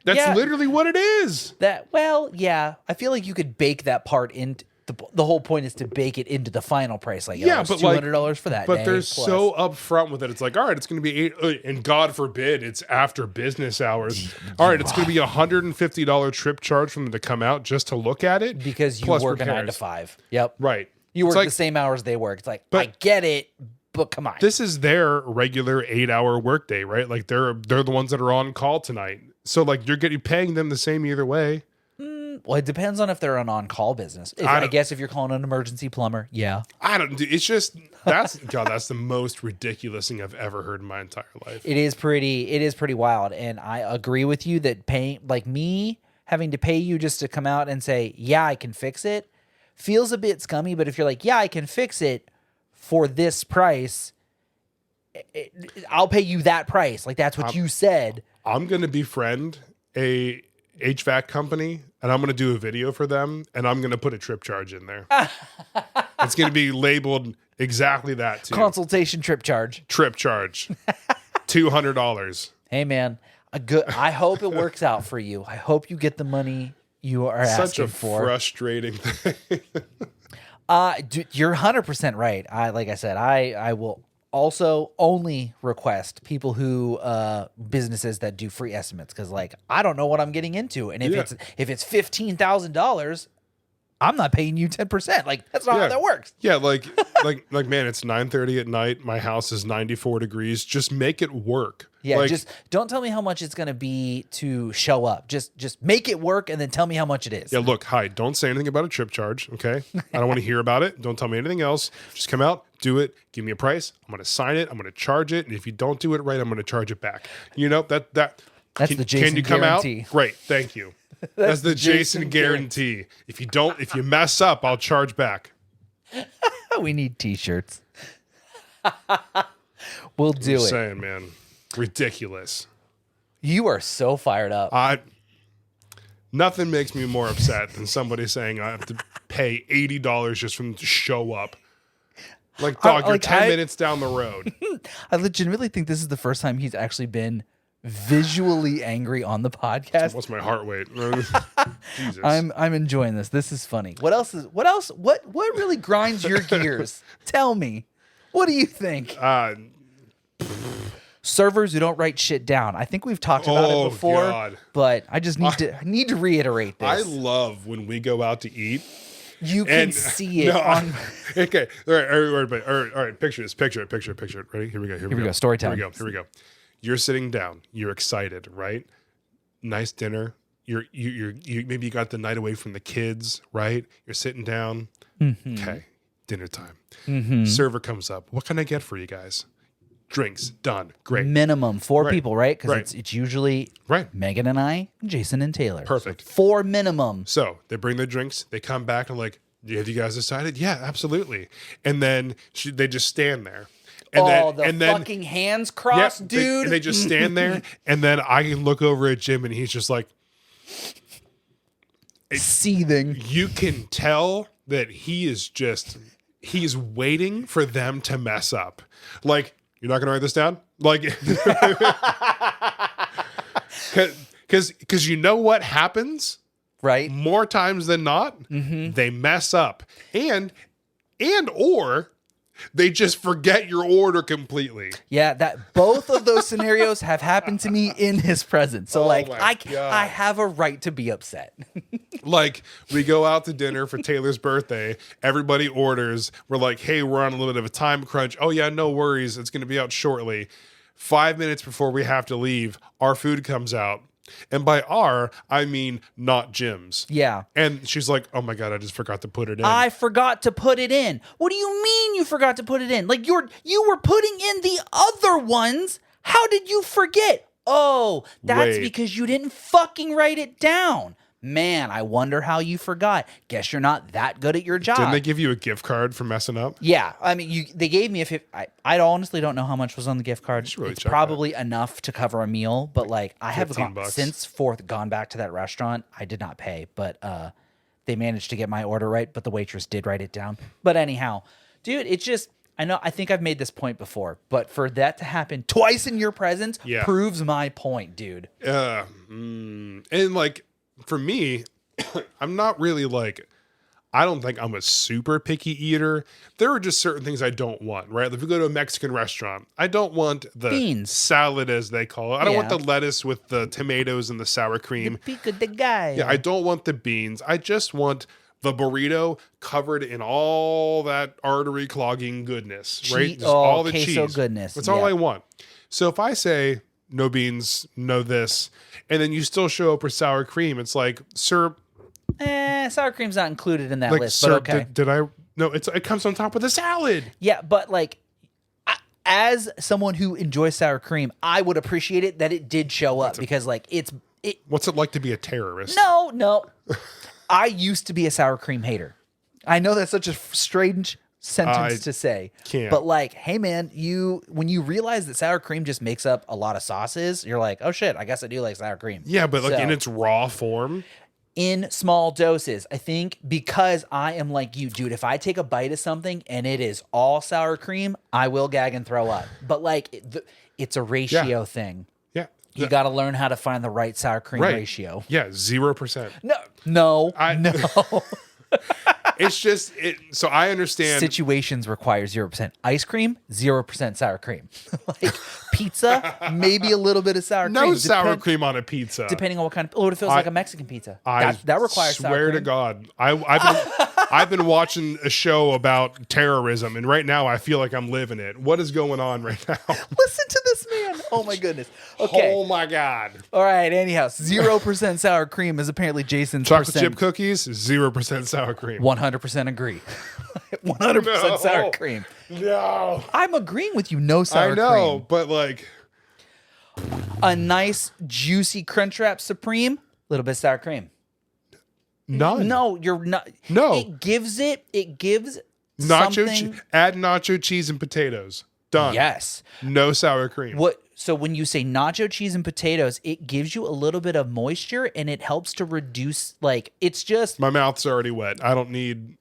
That's Yeah, literally what it is. well, yeah. I feel like you could bake that part into the whole point is to bake it into the final price. Like, Yeah, it's but like $200 for that. But day, they're plus. so upfront with it. It's like, all right, it's going to be $8, and God forbid it's after business hours. All right, it's going to be $150 trip charge for them to come out just to look at it because you plus work a 9 to repairs. 5. Yep. Right. You work It's like, the same hours they work. It's like, But- I get it, but come on. this is their regular 8-hour workday, right? Like they're the ones that are on call tonight. So like you're paying them the same either way. Well, it depends on if they're an on-call business. I guess if you're calling an emergency plumber, yeah. I don't. It's just that's the most ridiculous thing I've ever heard in my entire life. It is pretty wild, and I agree with you that having to pay you just to come out and say, yeah, I can fix it, feels a bit scummy. But if you're like, yeah, I can fix it for this price, I'll pay you that price. Like that's what you said. I'm gonna befriend a HVAC company, and I'm gonna do a video for them, and I'm gonna put a trip charge in there. It's gonna be labeled exactly that too. Consultation trip charge. Trip charge, $200. Hey man, I hope it works out for you. I hope you get the money you are Such asking a for. frustrating thing. Dude, you're 100% right. Like I said, I will also only request people who businesses that do free estimates because like I don't know what I'm getting into, and if it's $15,000, I'm not paying you 10%. Like that's not how that works. Yeah, like man, it's 9:30 at night. My house is 94 degrees. Just make it work. Yeah, like, just don't tell me how much it's gonna be to show up. Just make it work and then tell me how much it is. yeah. Look, hi. Don't say anything about a trip charge. Okay, I don't want to hear about it. Don't tell me anything else. Just come out, do it. Give me a price. I'm gonna sign it. I'm gonna charge it. And if you don't do it right, I'm gonna charge it back. You know that. That's the Jason Can you come guarantee. out? Great, thank you. That's the Jason guarantee. If you mess up, I'll charge back. We need T-shirts. We'll do Just it. saying, man, ridiculous. You are so fired up. Nothing makes me more upset than somebody saying I have to pay $80 just for them to show up. Like, dog, you're 10 minutes down the road. I legitimately think this is the first time he's actually been visually angry on the podcast. What's my heart rate? Jesus. I'm enjoying this. This is funny. What really grinds your gears? Tell me. What do you think? Servers who don't write shit down. I think we've talked about it before, God. But I just need to reiterate this. I love when we go out to eat. You can see it on. Okay. All right. Picture this. Picture it. Ready? Here we go. Here we go. Story time. Here we go. You're sitting down. You're excited, right? Nice dinner. You maybe you got the night away from the kids, right? You're sitting down. Mm-hmm. Okay. Dinner time. Server comes up. What can I get for you guys? Drinks. Done. Great. Minimum 4 people, right? Because Right. it's usually Megan and I, Jason and Taylor. Perfect. So 4 minimum. So they bring their drinks. They come back and like, have you guys decided? Yeah, absolutely. And then they just stand there. And then fucking hands crossed, dude. And they just stand there. And then I can look over at Jim and he's just like seething. You can tell that he's waiting for them to mess up. Like, you're not going to write this down? Like, because you know what happens? Right. More times than not, they mess up. Or they just forget your order completely. Yeah, that both of those scenarios have happened to me in his presence. So I have a right to be upset. Like, we go out to dinner for Taylor's birthday. Everybody orders. We're like, hey, we're on a little bit of a time crunch. Oh, yeah, no worries. It's going to be out shortly. 5 minutes before we have to leave, our food comes out. And by our, I mean not Jim's. Yeah. And she's like, oh my God, I just forgot to put it in. I forgot to put it in. What do you mean you forgot to put it in? Like you were putting in the other ones. How did you forget? Oh, that's because you didn't fucking write it down. Man, I wonder how you forgot. Guess you're not that good at your job. Didn't they give you a gift card for messing up? Yeah. I mean, they gave me I honestly don't know how much was on the gift card. Really it's probably enough to cover a meal, but like I have since gone back to that restaurant. I did not pay, but they managed to get my order right, but the waitress did write it down. But anyhow, dude, it's just I think I've made this point before, but for that to happen twice in your presence proves my point, dude. And like for me, I'm not really like, I don't think I'm a super picky eater. There are just certain things I don't want, right? If you go to a Mexican restaurant, I don't want the beans salad, as they call it. I don't want the lettuce with the tomatoes and the sour cream. The pico de gallo. Yeah, I don't want the beans. I just want the burrito covered in all that artery clogging goodness, right? Just all the queso cheese. Goodness. That's all I want. So if I say no beans, no this, and then you still show up with sour cream, it's like, sir, sour cream's not included in that list, sir, but okay. Did I? No, it comes on top of the salad. Yeah, but like, as someone who enjoys sour cream, I would appreciate it that it did show up because like it. What's it like to be a terrorist? No. I used to be a sour cream hater. I know that's such a strange sentence to say, but like, hey man, when you realize that sour cream just makes up a lot of sauces, you're like, oh shit, I guess I do like sour cream. Yeah, but like in its raw form, in small doses. I think because I am like you, dude, if I take a bite of something and it is all sour cream, I will gag and throw up. But like it's a ratio thing. Yeah. You got to learn how to find the right sour cream ratio. Yeah, 0%. No. It's just so I understand. Situations require 0% ice cream, 0% sour cream. Like pizza, maybe a little bit of sour cream. No sour cream on a pizza. Depending on what kind of. Oh, it feels like a Mexican pizza. That requires sour cream. I swear to God, I've been watching a show about terrorism, and right now I feel like I'm living it. What is going on right now? Listen to this man. Oh my goodness. Okay. Oh my God. All right. Anyhow, 0% sour cream is apparently Jason's chocolate chip cookies. 0% sour cream. 100% agree. 100% sour cream. No. I'm agreeing with you. No sour cream. I know, but like a nice juicy Crunchwrap Supreme, little bit of sour cream. None. No, you're not. No. It gives nacho add nacho cheese and potatoes. Done. Yes. No sour cream. What So when you say nacho cheese and potatoes, it gives you a little bit of moisture and it helps to reduce, like, it's just My mouth's already wet. I don't need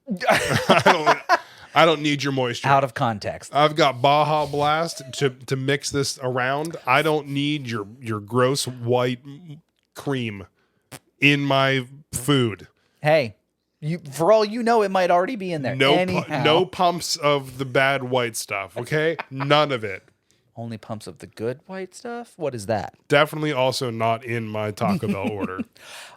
I don't need your moisture. out of context. I've got Baja Blast to mix this around. I don't need your gross white cream in my food. Hey, for all you know, it might already be in there. No pumps of the bad white stuff, okay? None of it. Only pumps of the good white stuff? What is that? Definitely also not in my Taco Bell order.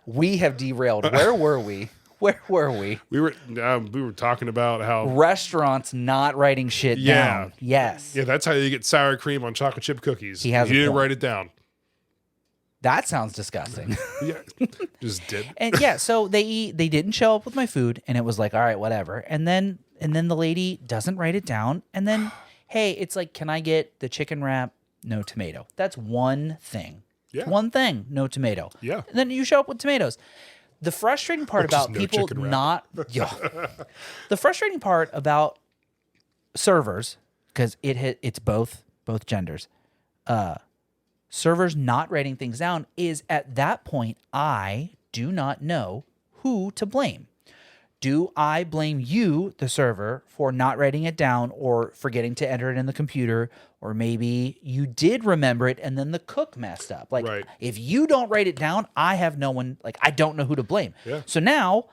We have derailed. Where were we? Where were we? We were talking about how Restaurants not writing shit down. Yes. Yeah, that's how you get sour cream on chocolate chip cookies. He has You a didn't point. write it down. That sounds disgusting. Yeah, just did. And yeah, so they didn't show up with my food, and it was like, all right, whatever. And then the lady doesn't write it down, and then hey, it's like, can I get the chicken wrap, no tomato? That's one thing. Yeah. One thing, no tomato. Yeah. And then you show up with tomatoes. The frustrating part Just about no people chicken wrap. not the frustrating part about servers, because it's both genders. Servers not writing things down is, at that point, I do not know who to blame. Do I blame you, the server, for not writing it down or forgetting to enter it in the computer? Or maybe you did remember it and then the cook messed up. Like, Right. if you don't write it down, I have no one, like, I don't know who to blame. Yeah. So now,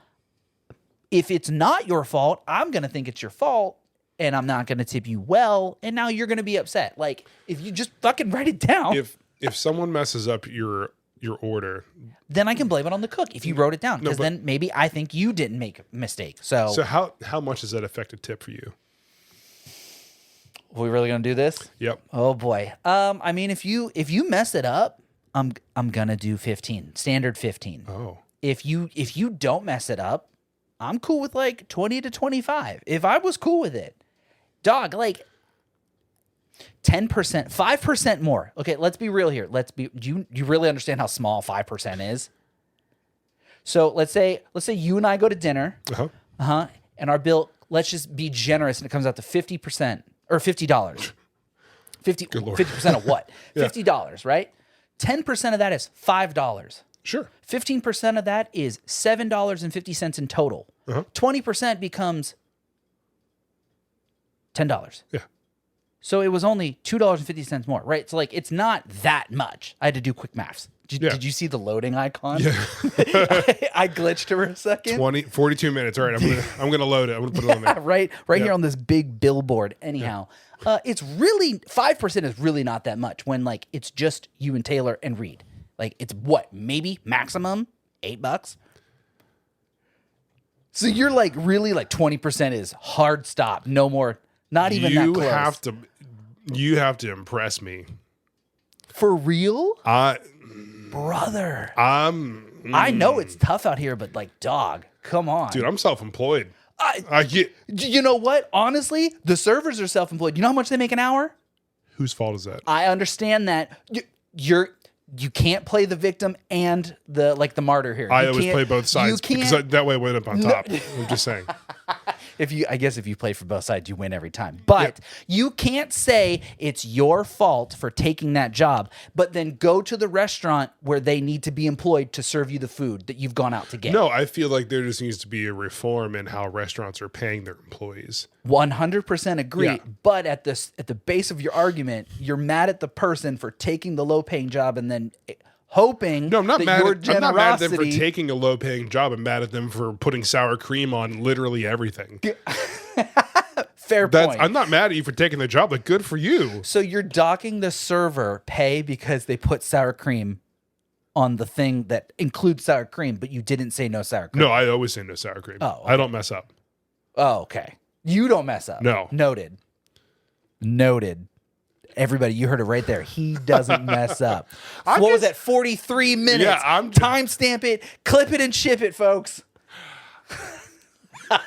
if it's not your fault, I'm going to think it's your fault and I'm not going to tip you well. And now you're going to be upset. Like, if you just fucking write it down, If someone messes up your order, then I can blame it on the cook if you wrote it down. Because but- then maybe I think you didn't make a mistake. So how much does that affect a tip for you? are we really gonna do this? Yep. Oh boy. I mean, if you mess it up, I'm gonna do 15. Standard 15. Oh. If you don't mess it up, I'm cool with like 20 to 25. If I was cool with it, dog, like 10%, 5% more. Okay, let's be real here. Do you really understand how small 5% is? So let's say you and I go to dinner, and our bill, let's just be generous, and it comes out to 50% or $50. 50% of what? Yeah. $50, right? 10% of that is $5. Sure. 15% of that is $7.50 in total. 20% becomes $10. Yeah. So it was only $2.50 more, right? So like, it's not that much. I had to do quick maths. Did you see the loading icon? Yeah. I glitched for a second. 42 minutes. All right, I'm gonna load it. I'm gonna put it on there. right here on this big billboard. Anyhow, it's really 5% is really not that much when like it's just you and Taylor and Reed. Like it's what, maybe maximum $8. So you're like really like 20% is hard stop, no more, not even that close. You have to impress me. For real, brother. I know it's tough out here, but like, dog, come on, Dude, I'm self-employed. You know what? Honestly, the servers are self-employed. You know how much they make an hour? Whose fault is that? I understand that. You can't play the victim and the martyr here. I always play both sides because that way I went up on top. I'm just saying. I guess if you play for both sides, you win every time. But you can't say it's your fault for taking that job, but then go to the restaurant where they need to be employed to serve you the food that you've gone out to get. No, I feel like there just needs to be a reform in how restaurants are paying their employees. 100% agree. Yeah. But at the base of your argument, you're mad at the person for taking the low-paying job and then hoping No, I'm not that mad. your I'm not mad at them for generosity- taking a low-paying job. I'm mad at them for putting sour cream on literally everything. Fair point. I'm not mad at you for taking the job, but good for you. So you're docking the server pay because they put sour cream on the thing that includes sour cream, but you didn't say no sour cream. No, I always say no sour cream. Oh, I don't mess up. Oh, okay. You don't mess up. No. Noted. Everybody, you heard it right there. He doesn't mess up. What was that? 43 minutes. Yeah, timestamp it, clip it, and ship it, folks.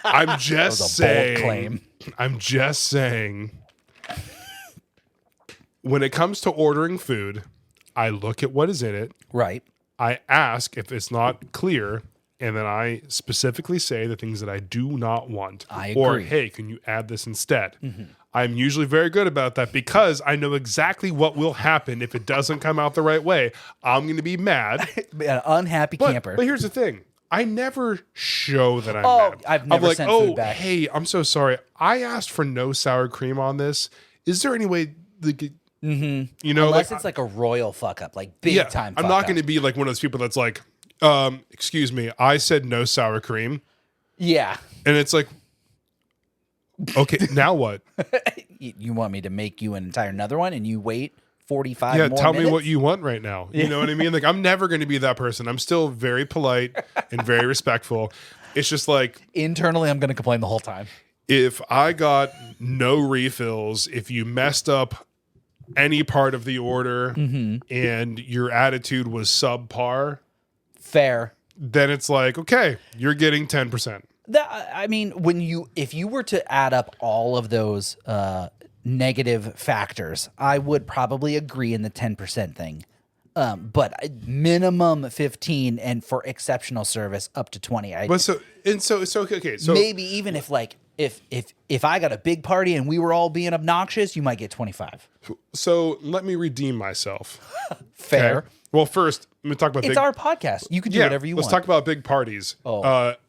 I'm just That was a saying. bold claim. I'm just saying. When it comes to ordering food, I look at what is in it. Right. I ask if it's not clear, and then I specifically say the things that I do not want. I Or, agree. hey, can you add this instead? I'm usually very good about that because I know exactly what will happen if it doesn't come out the right way. I'm going to be mad. An unhappy camper. But here's the thing. I never show that I'm mad. I've never sent food back. Hey, I'm so sorry. I asked for no sour cream on this. Is there any way, you know, unless it's like a royal fuck up, like big time. I'm not going to be like one of those people that's like, excuse me, I said no sour cream. Yeah. And it's like, okay, now what? You want me to make you an entire another one and you wait 45 yeah, more tell minutes? me what you want right now. You know what I mean? Like, I'm never going to be that person. I'm still very polite and very respectful. It's just like, internally, I'm going to complain the whole time. if I got no refills, if you messed up any part of the order and your attitude was subpar, Fair. then it's like, okay, you're getting 10%. I mean, if you were to add up all of those negative factors, I would probably agree in the 10% thing. But minimum 15, and for exceptional service up to 20. So Maybe even if like if I got a big party and we were all being obnoxious, you might get 25. So let me redeem myself. Fair. Okay? Well, first, let me talk about It's our podcast. You can do whatever you let's want. talk about big parties.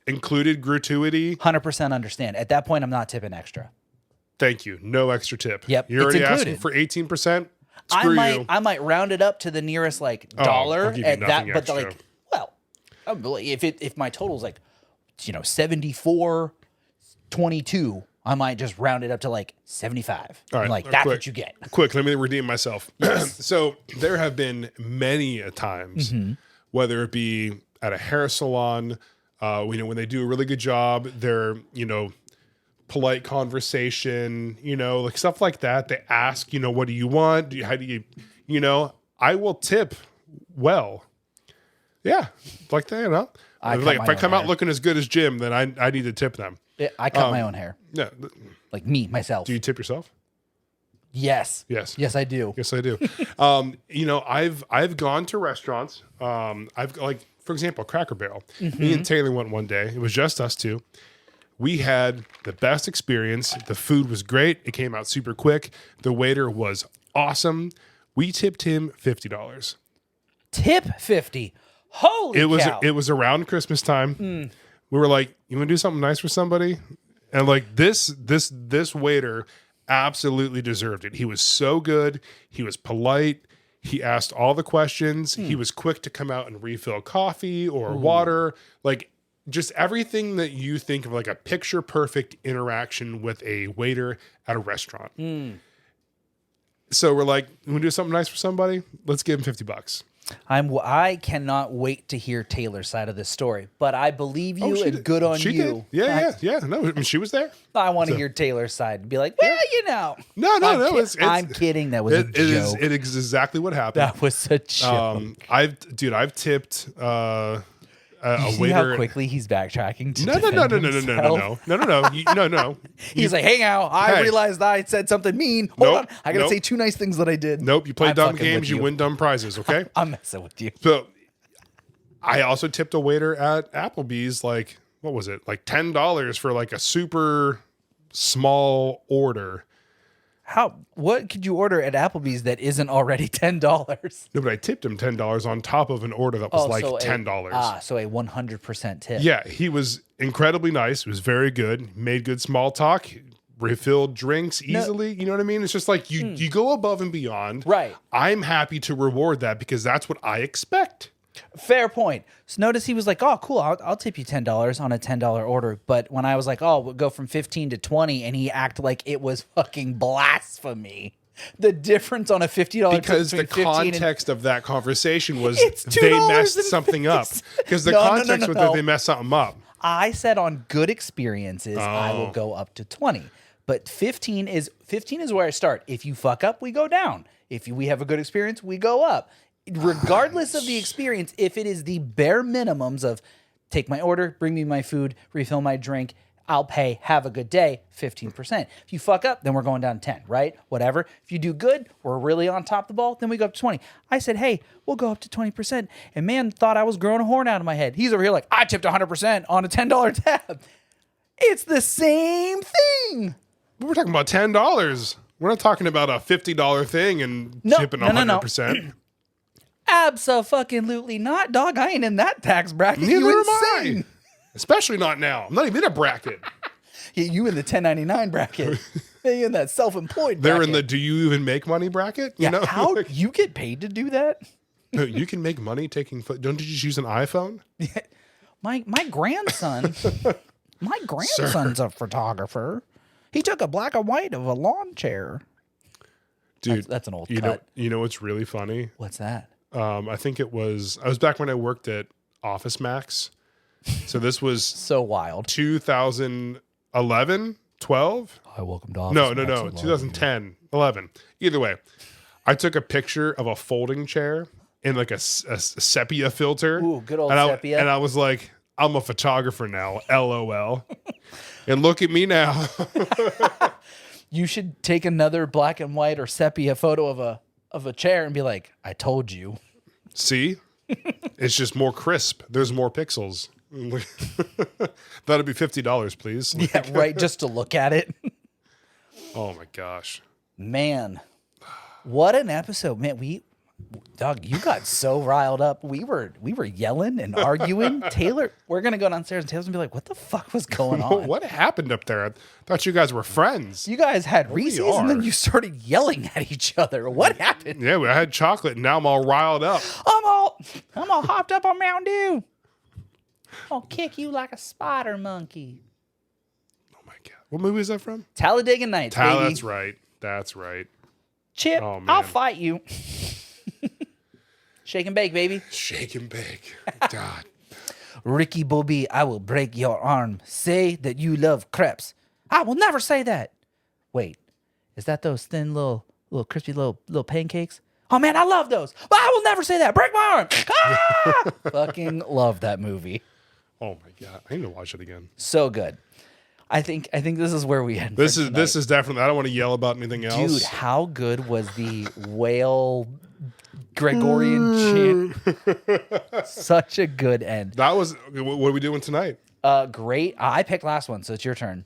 Included gratuity. 100% understand. At that point, I'm not tipping extra. Thank you. No extra tip. Yep, You're it's already included. asking for 18%. I might round it up to the nearest like dollar I'll give you at that, nothing but extra. like, well, if my total's like, 74.22, I might just round it up to like 75. All right, like that's quick. what you get. Quick, let me redeem myself. So there have been many a times, whether it be at a hair salon, when they do a really good job, they're, polite conversation, like stuff like that. They ask, what do you want? How do you, I will tip well. Yeah. Like that, if I come out looking as good as Jim, then I need to tip them. I cut my own hair. Yeah. Like me, myself. Do you tip yourself? Yes. Yes. Yes, I do. Yes, I do. I've gone to restaurants. I've like, for example, Cracker Barrel. Me and Taylor went one day. It was just us two. We had the best experience. The food was great. It came out super quick. The waiter was awesome. We tipped him $50. Tip 50. Holy cow. It was around Christmas time. We were like, you want to do something nice for somebody? And like this waiter absolutely deserved it. He was so good. He was polite. He asked all the questions. He was quick to come out and refill coffee or water. Like, just everything that you think of like a picture perfect interaction with a waiter at a restaurant. So we're like, you want to do something nice for somebody? Let's give him $50. I cannot wait to hear Taylor's side of this story, but I believe you and good on she you. Did. Yeah. No, I mean, she was there. I want to hear Taylor's side and be like, well, No. I'm kidding. That was a joke. It is exactly what happened. That was a joke. I've tipped a See waiter. how quickly he's backtracking to No. He's like, hey, now I realized I said something mean. Hold on. I got to say two nice things that I did. Nope. You play I'm dumb fucking games, with you win dumb prizes. Okay. I'm messing with you. So I also tipped a waiter at Applebee's, like, what was it? Like $10 for like a super small order. What could you order at Applebee's that isn't already $10? No, but I tipped him $10 on top of an order that was like $10. So a 100% tip. Yeah, he was incredibly nice. It was very good. Made good small talk. Refilled drinks easily. You know what I mean? It's just like you go above and beyond. Right. I'm happy to reward that because that's what I expect. Fair point. So notice he was like, oh, cool, I'll tip you $10 on a $10 order. But when I was like, oh, we'll go from 15 to 20, and he acted like it was fucking blasphemy. The difference on a $50 because the tip context of that conversation was It's they messed something up. Because the context was that they messed something up. I said on good experiences, I will go up to 20. But 15 is where I start. If you fuck up, we go down. If we have a good experience, we go up. Regardless of the experience, if it is the bare minimums of take my order, bring me my food, refill my drink, I'll pay, have a good day, 15%. If you fuck up, then we're going down to 10, right? Whatever. If you do good, we're really on top of the ball, then we go up to 20. I said, hey, we'll go up to 20%. And man thought I was growing a horn out of my head. He's over here like, I tipped 100% on a $10 tab. It's the same thing. We're talking about $10. We're not talking about a $50 thing and tipping 100%. Abso-fucking-lutely not, dog. I ain't in that tax bracket. Neither You am insane. I. Especially not now. I'm not even in a bracket. Yeah, you in the 1099 bracket. You in that self-employed bracket. They're in the do you even make money bracket? You know? How you get paid to do that? No, you can make money taking don't you just use an iPhone? My grandson, son's a photographer. He took a black and white of a lawn chair. Dude, that's an old cut. You know what's really funny? What's that? I think I was back when I worked at Office Max. So this was So wild. 2011, 12? Hi, welcome to Office No, Max. 2010, 11. Either way, I took a picture of a folding chair in like a sepia filter. Ooh, good old and sepia. And I was like, I'm a photographer now, LOL. And look at me now. You should take another black and white or sepia photo of a chair and be like, I told you. See? It's just more crisp. There's more pixels. That'd be $50, please. Yeah, right. Just to look at it. Oh my gosh. Man, what an episode, man. Dog, you got so riled up. We were yelling and arguing. Taylor, we're gonna go downstairs and Taylor's gonna be like, "What the fuck was going on? What happened up there? I thought you guys were friends. You guys had Reese's and then you started yelling at each other. What happened? Yeah, I had chocolate and now I'm all riled up. I'm all hopped up on Mountain Dew. I'll kick you like a spider monkey. Oh my god. What movie is that from? Talladega Nights, baby. That's right. That's right. Chip, Oh, man. I'll fight you. Shake and bake, baby. Shake and bake. God. Ricky Bobby, I will break your arm. Say that you love crepes. I will never say that. Wait, is that those thin little crispy little pancakes? Oh man, I love those. But I will never say that. Break my arm. Ah! Fucking love that movie. Oh my god. I need to watch it again. So good. I think this is where we end. This is definitely, I don't want to yell about anything else. Dude, how good was the whale Gregorian chant? Such a good end. That was, what are we doing tonight? Great. I picked last one, so it's your turn.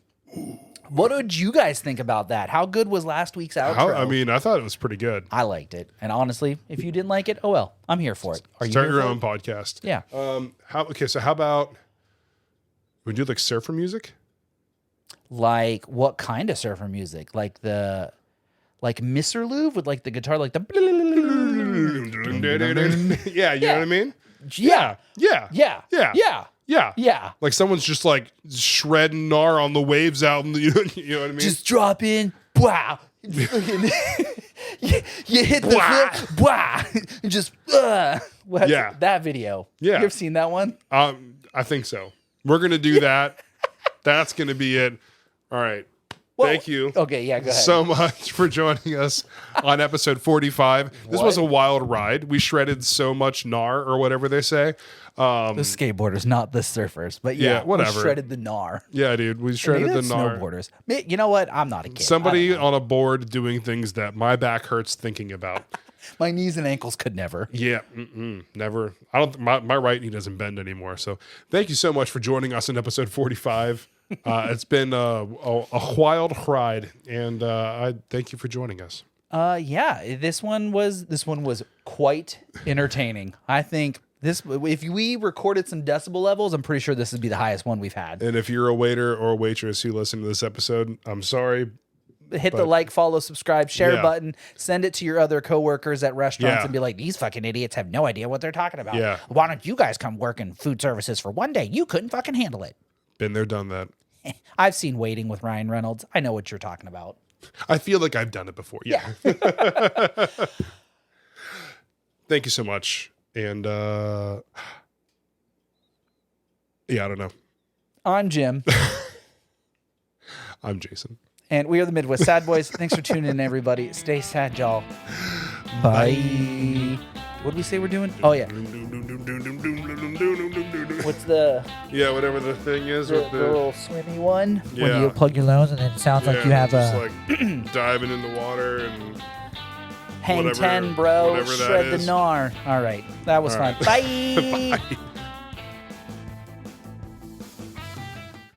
What did you guys think about that? How good was last week's outro? I thought it was pretty good. I liked it. And honestly, if you didn't like it, oh well. I'm here for it. Are you Start here your for own it? podcast. Yeah. So how about we do like surfer music? Like what kind of surfer music? Like Mr. Louvre with like the guitar, like the Yeah, you know what I mean? Yeah. Yeah. Yeah. Yeah. Yeah. Yeah. Yeah. Like someone's just like shredding gnar on the waves out in the, you know what I mean? Just drop in. Wow. you hit the flip. Wow. Just Yeah. That video. Yeah. You ever seen that one? I think so. We're gonna do that. That's gonna be it. All right. Well, Thank you. Okay, yeah, go ahead. So much for joining us on episode 45. This was a wild ride. We shredded so much gnar or whatever they say. The skateboarders, not the surfers, but yeah, whatever. We shredded the gnar. Yeah, dude, we shredded the gnar. Snowboarders. You know what? I'm not a kid. Somebody on a board doing things that my back hurts thinking about. My knees and ankles could never. Yeah, never. I don't. My right knee doesn't bend anymore. So thank you so much for joining us in episode 45. It's been a wild ride, and I thank you for joining us. Yeah, this one was quite entertaining. I think if we recorded some decibel levels, I'm pretty sure this would be the highest one we've had. And if you're a waiter or a waitress who listened to this episode, I'm sorry. Hit the like, follow, subscribe, share button. Send it to your other coworkers at restaurants and be like, these fucking idiots have no idea what they're talking about. Yeah. Why don't you guys come work in food services for one day? You couldn't fucking handle it. Been there, done that. I've seen Waiting with Ryan Reynolds. I know what you're talking about. I feel like I've done it before. Yeah. Thank you so much. And I don't know. I'm Jim. I'm Jason. And we are the Midwest Sad Boys. Thanks for tuning in, everybody. Stay sad, y'all. Bye. What did we say we're doing? Oh, yeah. What's the... Yeah, whatever the thing is. The little swimmy one? Yeah. When you plug your nose and it sounds like you have just a... like diving in the water and... Hang whatever- 10, bro. whatever that Shred the is. gnar. All right. That was All fun. right. Bye. Bye.